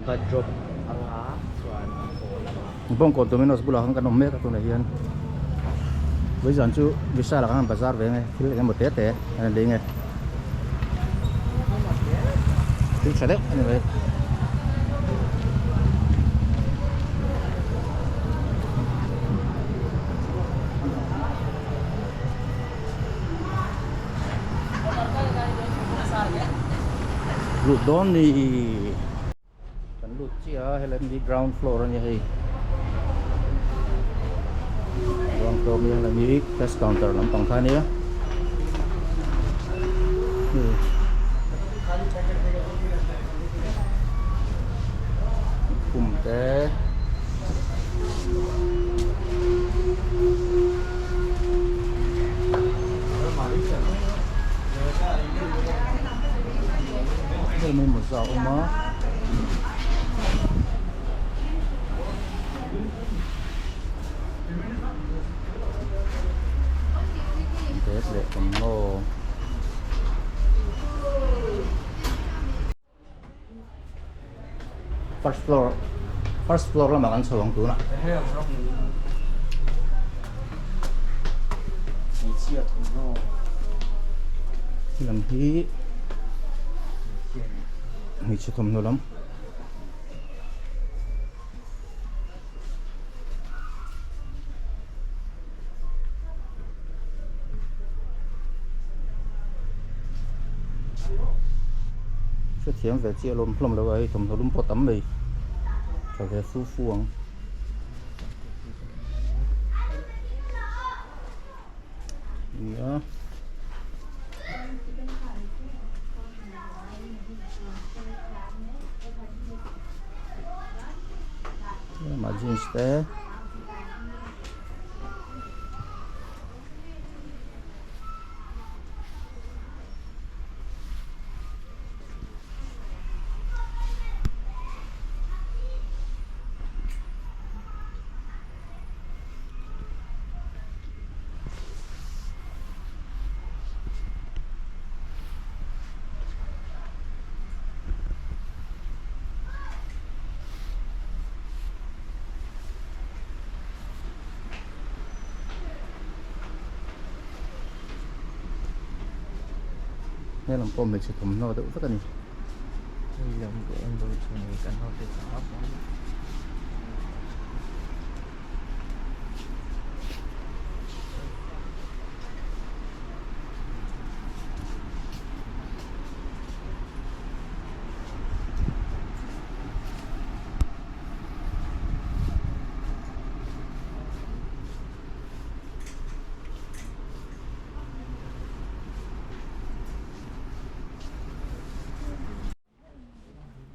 ka drop ang ha chuan bông cồn tụi mình nó bula không cần nông mét tụi này hiền bây giờ chú visa là cái bazar về ngay khi cái một tết thế anh đi ngay tính sai đấy anh vậy lụt đón đi cần lụt chi à hay là đi ground floor như vậy ground floor như là như test counter làm tổng thay nữa cùng té đây mình một dạo má tết để cầm nô first floor là makan sawang tu nak làm hí hí chưa thấm nữa lắm xuất hiện về chia lùm plum đâu vậy thấm lùm pot tắm mì trở về phu phuang yeah. Mà jeans thế nên làm con mình sẽ thấm nó đỡ rất là nhiều yang của em tôi chuẩn bị cần học để học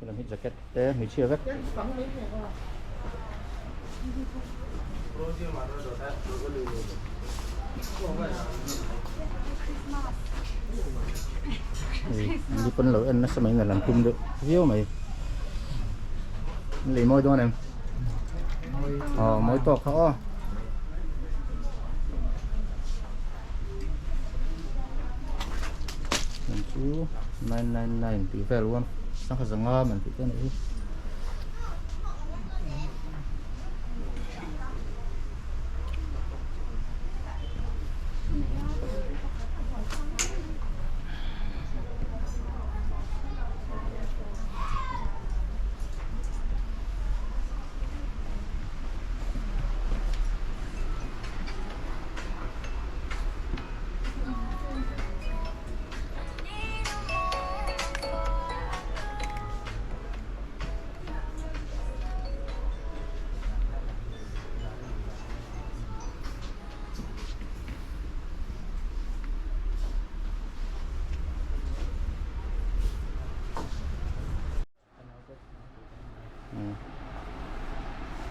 làm hết jacket để mình chia vết đi phân lỗi anh nó sẽ mấy người làm chung được thiếu mày lấy môi cho anh em môi to khó mình chú 999 tí về luôn xong phải dừng mình thì cái này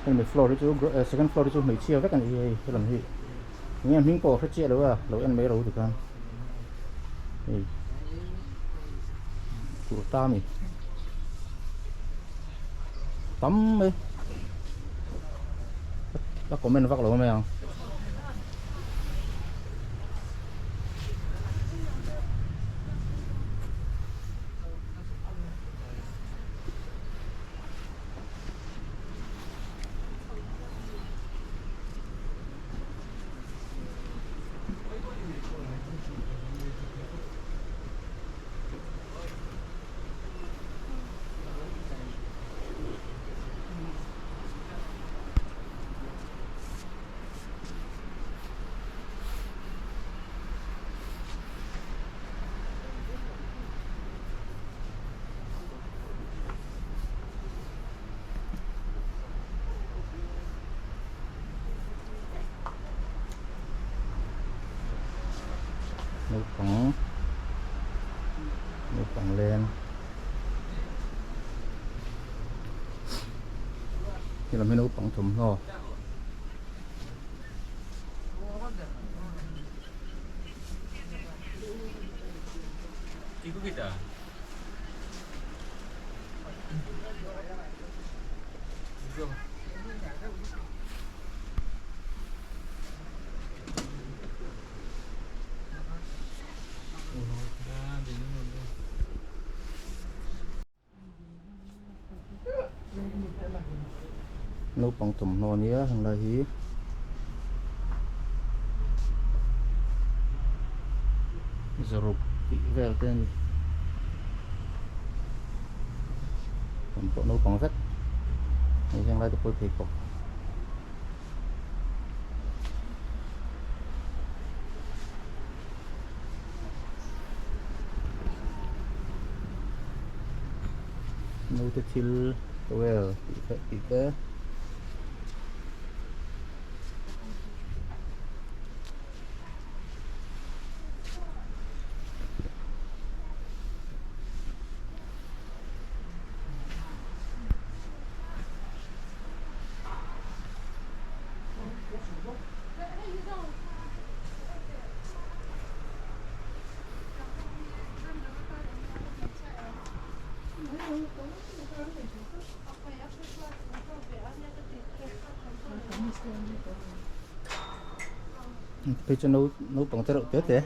cái mình floor itu second floor itu mình chia với cái này cái làm gì nghe miếng cổ phải chia đâu à lâu ăn mấy đâu được không của ta mình tắm đi bác có men vắt lâu không em นี่เราไม่รู้ปังถมนอ Iku kita. Iku. nấu bằng thùng nồi nhé thằng là hí giờ rụp bị về tên còn bộ nấu bằng rất này thằng lại được bôi thịt cọc nấu tới til well bị cái bây giờ nấu bằng tơ đậu tết thế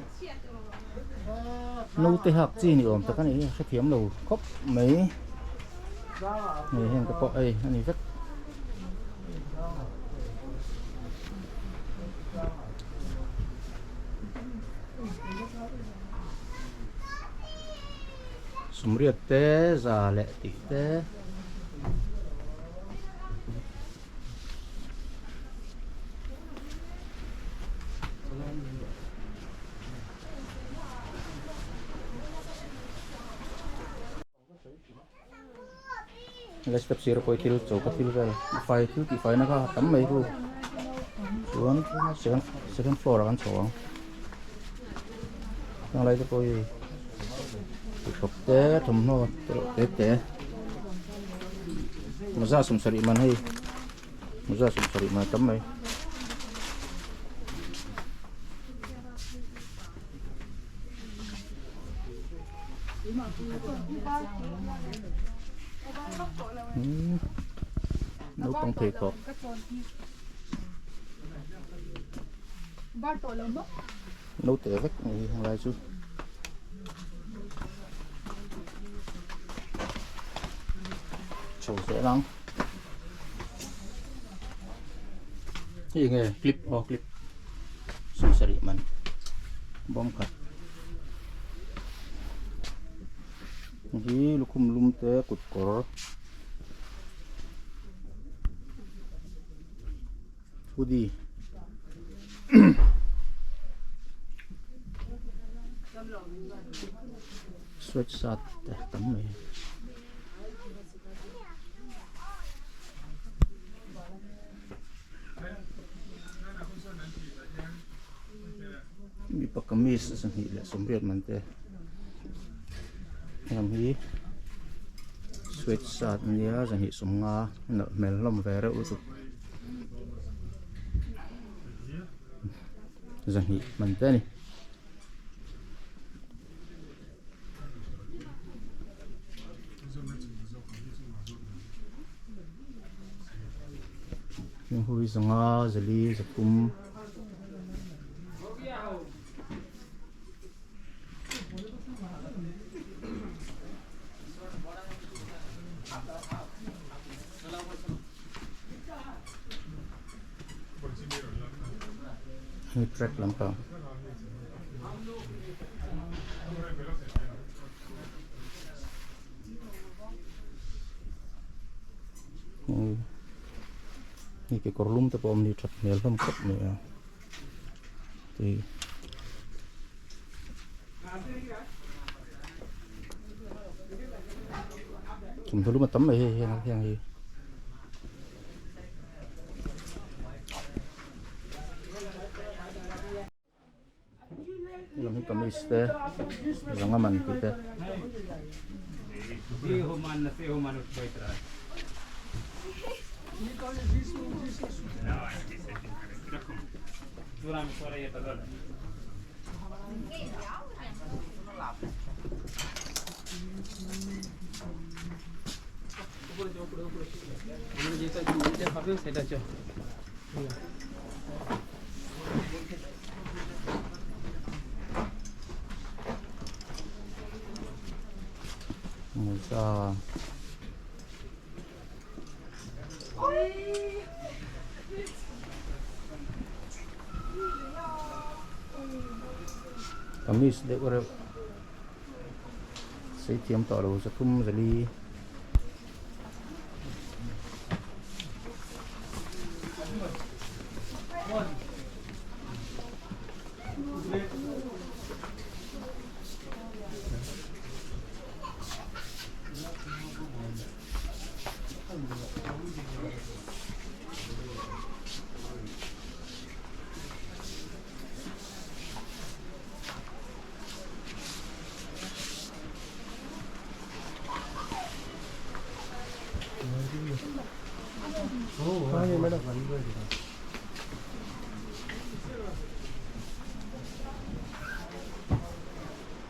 nấu tê học gì nữa tất cả này sẽ kiếm đầu cốc mấy này hen cái bọ ấy này rất sum riết tê già lẹ tị tê lấy step zero point til chỗ cái til về phải til thì phải nó có tấm mấy luôn xuống second floor là ăn chỗ đang lấy cái coi chụp té thầm nó té té mà ra sum sari man hay mà ra sum sari man tấm mấy nấu bằng thịt cọp nấu tẻ vách này hàng lai chứ chầu dễ lắm cái gì nghe clip clip sum sari man bom cắt hi lukum lum te kut kor hoodie sweatshirt tấm này bị pak kamis sang hi le somriat man te làm hi sweatshirt nia sang hi somnga na mel lom vera utu sang hi man te ni yung hui sanga zali zakum ini track lampang ini cái korlum tập om ni track mel lam cấp này thì chúng tôi lúc mà tắm này hàng gì làm cái kamis te lang aman kita Di human na si human ut boy tra. 모자 kamis để có được xây tiêm tỏ đầu sẽ thum rồi đi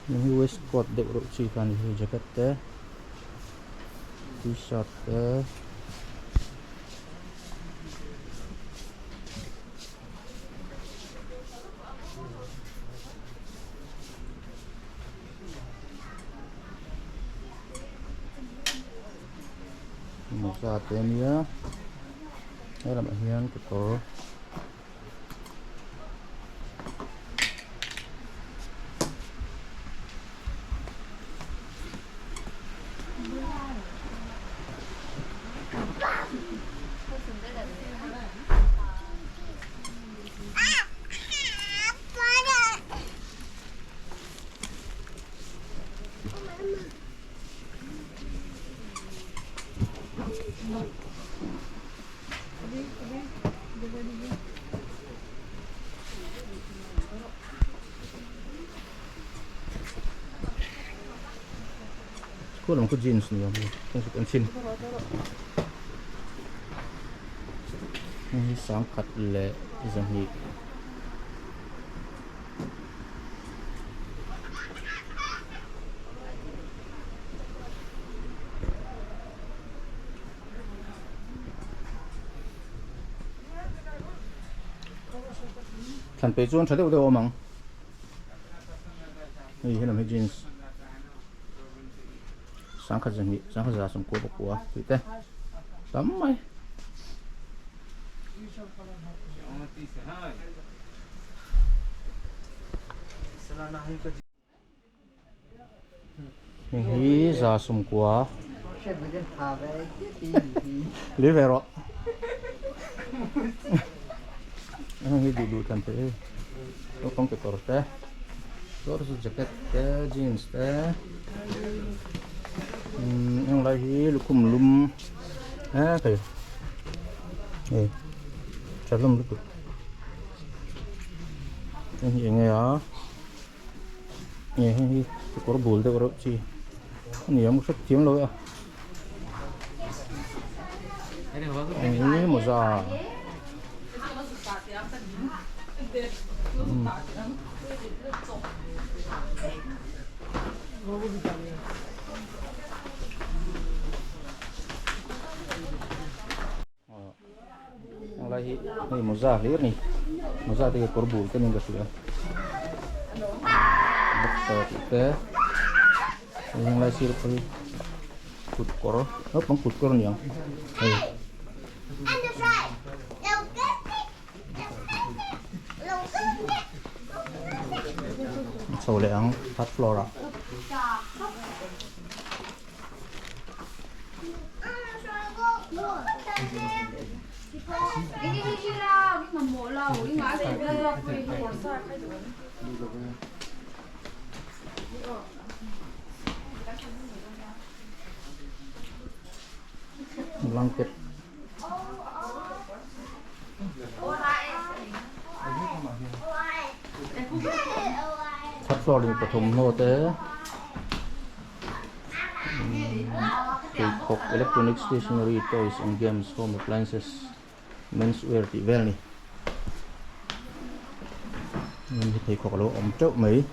những waistcoat để độ chỉ cần jacket te t-shirt te moza te nia đây là bạn hiền của tôi có làm cái jeans nữa không phải con xin sáng khát lệ dần nhị thành bể chuan thấy đâu đâu măng này làm cái jeans sáng khát dần nhị sáng khát ra sum cô bọc quá thì thế tắm mày hi ra sum quá lấy về rồi hi đi đủ thành thế có con cái torte torte jacket te jeans te yang lại hi lukum lum cái này chả lum được ini nghe á nghe hi có bùn được rồi chị ini yang một tiếng rồi à ini moza yang lagi nih moza lihat nih moza tiga korbu kan yang sudah betul kita yang lagi sirup lagi food core apa food core nih yang sầu lẹng phát flora blanket phát flora di pathum no te K-pop electronic stationery toys and games home appliances menswear ti vel ni mình thấy có lỗ ống trộn mấy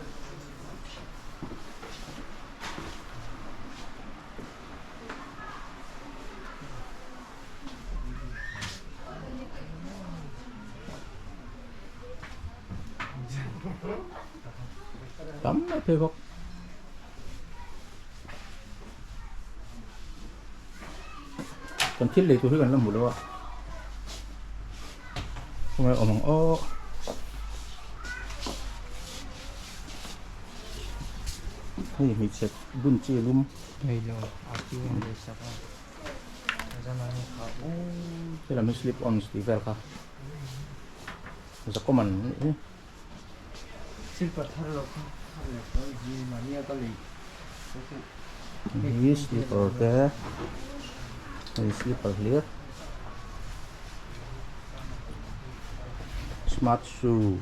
tắm nó phê gốc còn thiết lý tôi thấy gần là một đâu ạ không phải ở mỏng ô thì mình sẽ bún chia luôn Đây rồi, aquí donde estaba. Esa no es jabón. thế là mình slip on sticker cả rất có mình Silpa thalo ka. Thalo ka. Ji mania ka li. ini slipper thế ini slipper clear smart shoe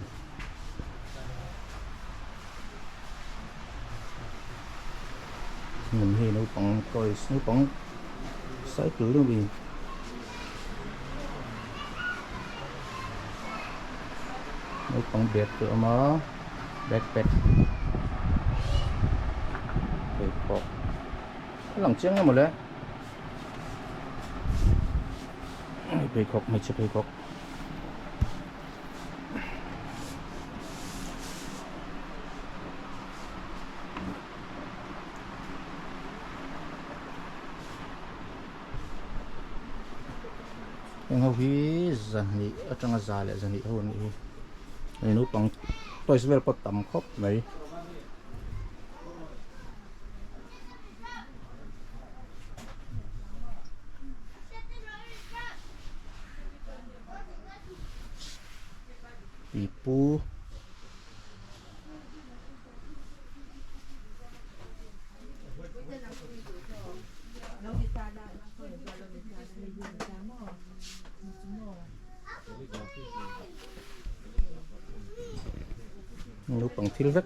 mình thì nó bằng coi nó bằng sai cử luôn vì nó bằng biệt tựa mà backpack để có cái lòng chiếng này một đấy về cọc mình sẽ về cọc yang hau hi zani atanga zale zani ho ni ai no pang tois vel pot tam khop mai ipu nó bằng thil rất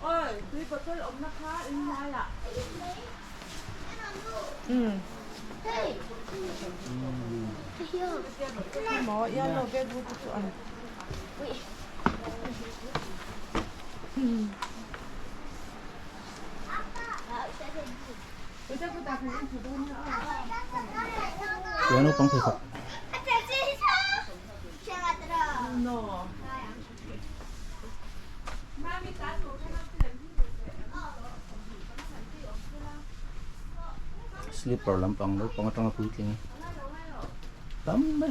ơi, tuy có tôi ông nó khá in lai ạ. Mỏ yellow bed wood to ăn. ya nó bằng thil khop No. slipper lam pang nó pang trong cái tiếng tắm đấy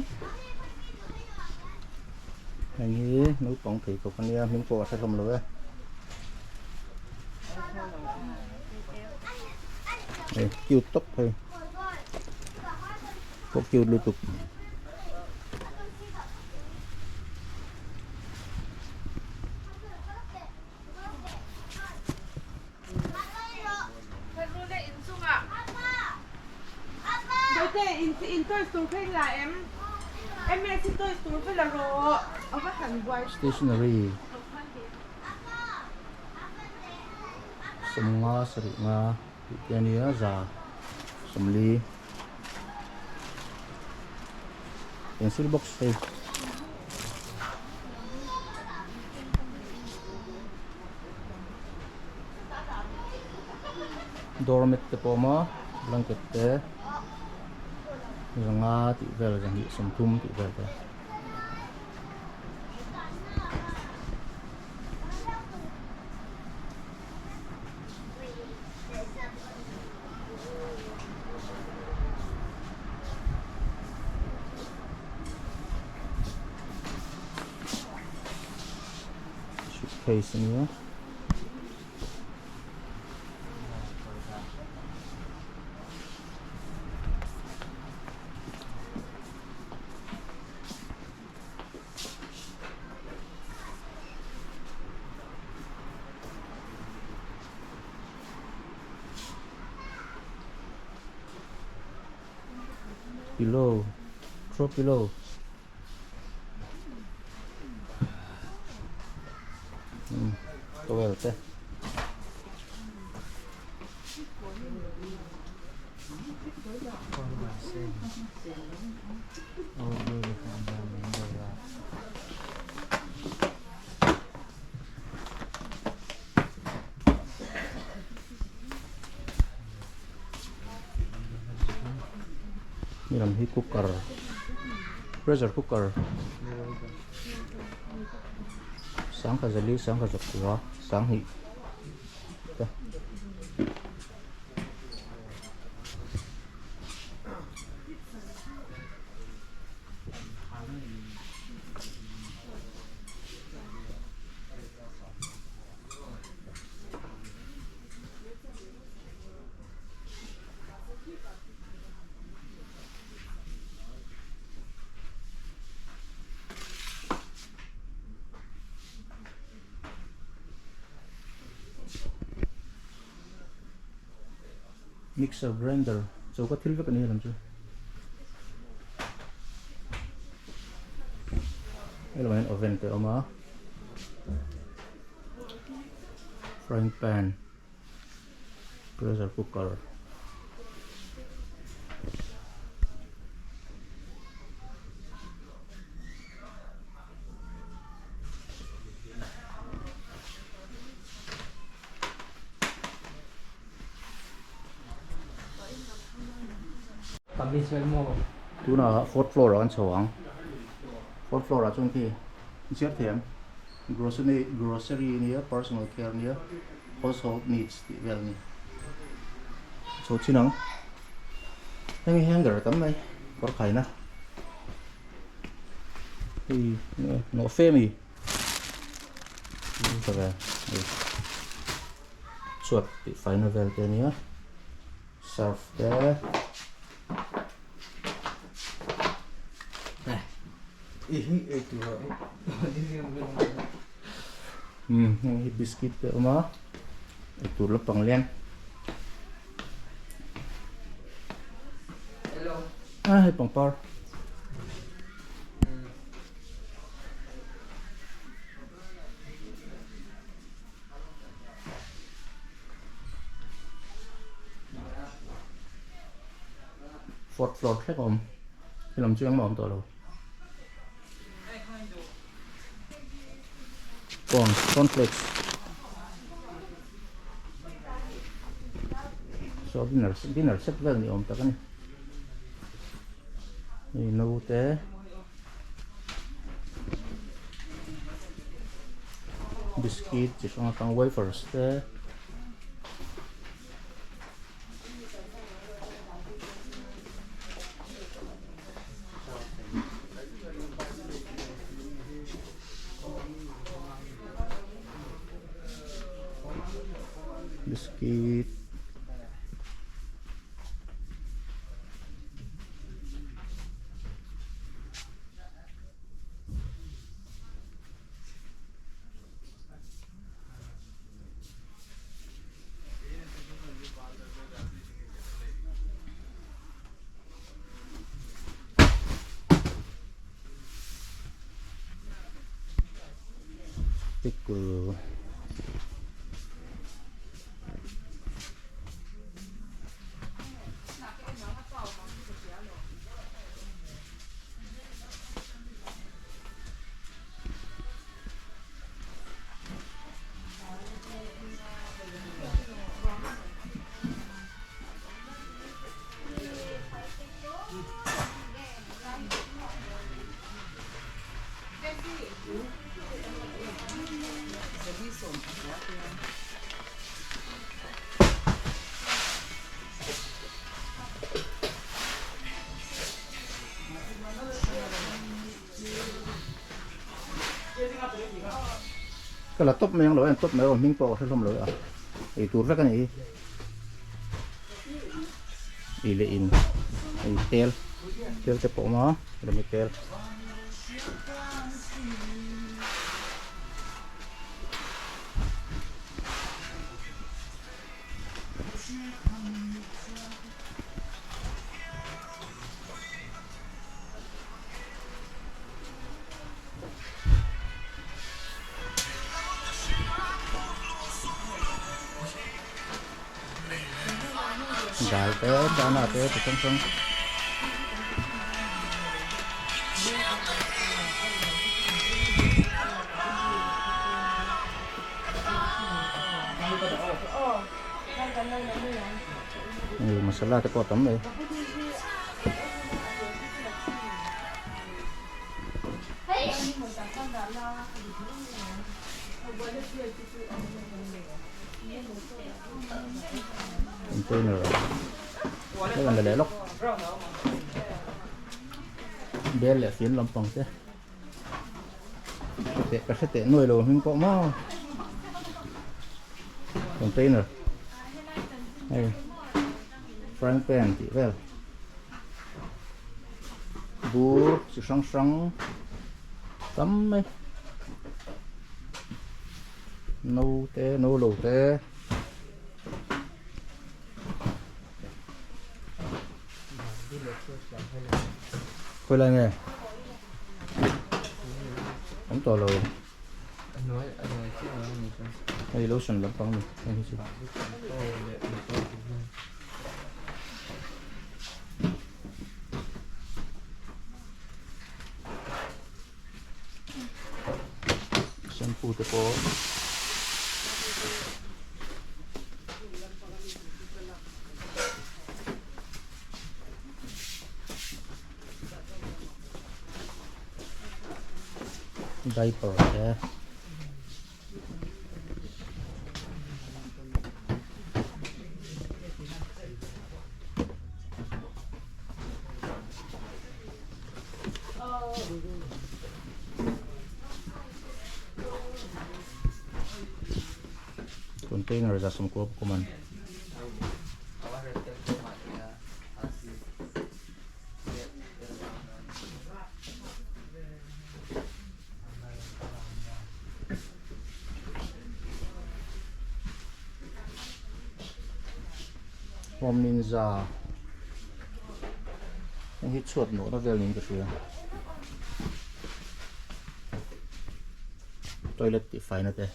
anh ấy nó pang thì có con nia miếng cua sẽ không lỗi đây kêu tóc thôi có kêu liên tục In tôi xuống phải là em xin tôi xuống phải là rồi ở các hàng quay stationery sum nga sari nga ania za sumli pencil box đây doormat te poma blanket te nga ti vel jang hi som thum ti vel te suitcase ni below. Drop below. Well, te. Formasen. Over the fundamental. Ni làm hi cooker. Pressure cooker. Sáng cả giờ lý, sáng cả giờ quá, sáng hị. Đây. Mixer grinder, so có thiếu với cái này làm chưa? Đây là một oven tới mà. Frying pan, pressure cooker. Kami smell mo. Tu na fourth floor ang sawang. Fourth floor at chung ki. Siap thiam. Grocery niya, personal care niya, household needs ti vel ni. So chinang. Hang hanger tam mai. Por khai na. Hi no femi. Sa ga. Suat ti final vel te niya. Surf there. Ini itu. Ini yang benar. Yang biscuit ke oma. Itu lepang lian. Hello. Hai pang par. Fourth floor khách om. Cái làm chuyện mà om to đâu. Cornflakes. So dinner set vel ni om ta kan. Ni no te. Biscuit chỉ xong kang wafers te. Biscuit. Pickle. Cái là top mấy lỗi top mấy còn minh bộ sẽ không lỗi à? Ý tụt ra cái này. Ý lệ in. Ý tel chụp bộ mà, rồi mới tel. Dal te dana te trong trong masala te ko tam le container cái lần để lóc bé lẹ phiến làm bằng thế cái tệ nuôi đồ mình có máu container đây frying pan thì vậy bù sự sáng sáng tắm ấy nấu té nấu lẩu té quay lại nghe không to rồi anh nói chứ nói gì không đây lotion lắm con mình anh chị shampoo te po diaper ya container ra som ko man Home Ninja anh hít chuột nổ nó về liền cái chuyện toilet thì phải nó thế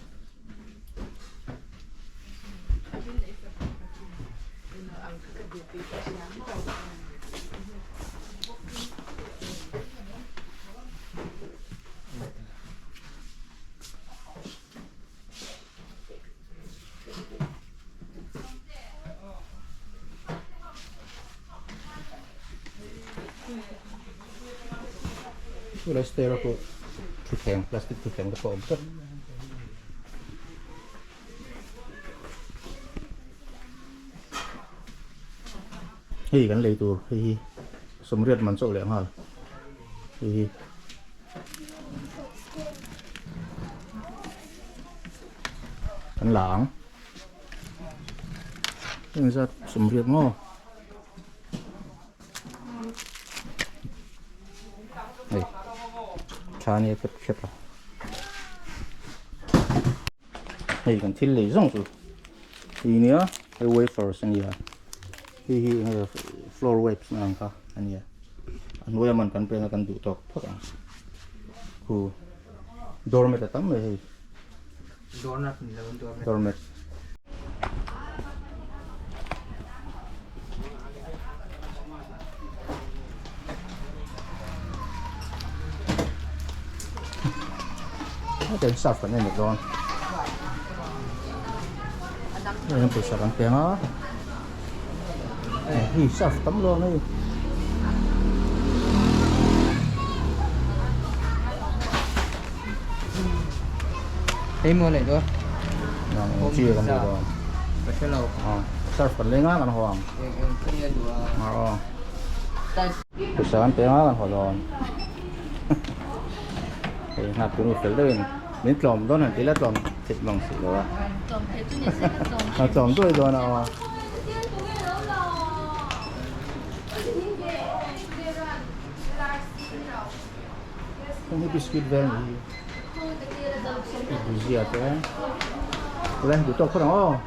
Wala stero ko tukeng plastic tukeng ko omtot hi kan lei tur hi somriat man so leng hal hi kan lang ini sa somriat mo chani cái chip à, này còn thiên lý rong rồi, thì nữa cái wafers này, thì floor wipes này cả, anh nhỉ, anh nuôi mình cần phải cần đủ tóc thôi à, ku doormat là tắm rồi, doormat, cái sạp phần này được rồi, đây là sạp ăn tiếng á, này sạp tắm luôn đây, em mua lại thôi, chiaกันđược rồi, cái lẩu, sạp phần lên á, ăn hoàng, em kia rồi, sạp ăn tiếng á, ăn hoàng rồi. Nạp cái một cái lên miếng trộm đó là tí là trộm thịt bằng xỉ rồi trộm tôi rồi nào không có biscuit ven gì gì à thế lấy đủ tóc không